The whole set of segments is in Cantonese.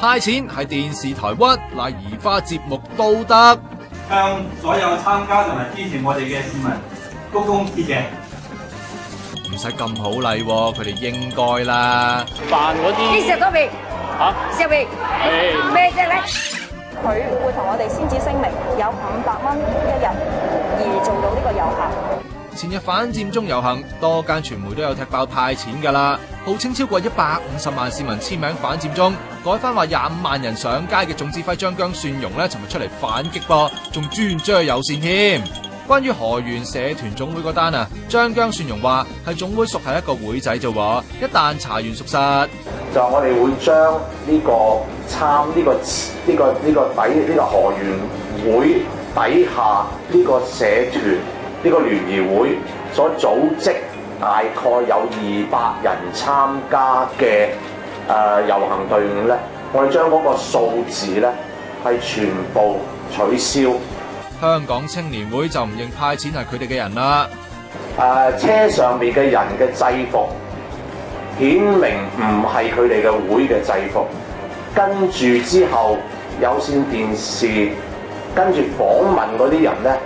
派錢係電視台屈，賴移花節目都得。向所有參加同埋支持我哋嘅市民鞠躬致謝。唔使咁好禮喎，佢哋應該啦。辦嗰啲呢食多味嚇，食味咩啫咧？佢會同我哋簽字聲明，有500蚊一日而做到呢個有效。前日反佔中遊行，多間傳媒都有踢爆派錢㗎啦，號稱超過150萬市民簽名反佔中，改翻話25萬人上街嘅總指揮張姜蒜蓉咧，尋日出嚟反擊噃，仲專追有線添。關於河源社團總會嗰單啊，張姜蒜蓉話係總會屬係一個會仔啫喎，一旦查完屬實，就我哋會將呢個河源會底下呢個社團呢個聯誼會所組織大概有200人參加嘅遊行隊伍咧，我哋將嗰個數字咧係全部取消。香港青年會就唔認派錢係佢哋嘅人啦。車上面嘅人嘅制服，顯明唔係佢哋嘅會嘅制服。跟住之後，有線電視跟住訪問嗰啲人咧，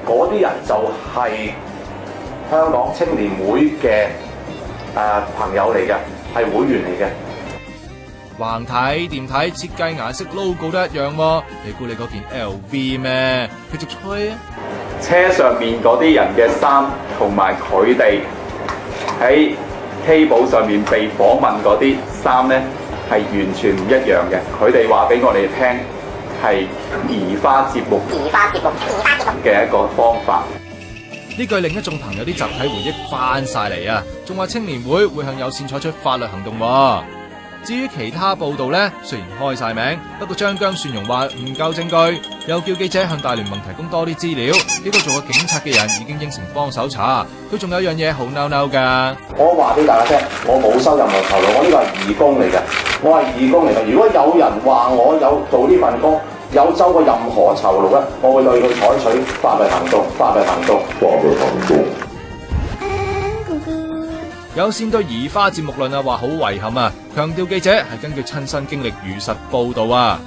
嗰啲人就係香港青年會嘅朋友嚟嘅，係會員嚟嘅。橫睇掂睇，設計顏色 logo 都一樣喎。你估你嗰件 LV 咩？繼續吹啊！車上面嗰啲人嘅衫同埋佢哋喺 table 上面被訪問嗰啲衫咧，係完全唔一樣嘅。佢哋話俾我哋聽係移花接木嘅一個方法。呢句令一眾朋友啲集體回憶翻晒嚟啊！仲話青年會會向有線採取法律行動喎。至於其他報道呢，雖然開晒名，不過張姜蒜蓉話唔夠證據，又叫記者向大聯盟提供多啲資料。呢個做過警察嘅人已經應承幫手查。佢仲有樣嘢好嬲嬲㗎。我話俾大家聽，我冇收任何酬勞，我呢個係義工嚟嘅，我係義工嚟嘅。如果有人話我有做呢份工，有收過任何酬勞咧，我會對佢採取法律行動。有線對移花節目論啊話好遺憾啊，強調記者係根據親身經歷如實報導啊。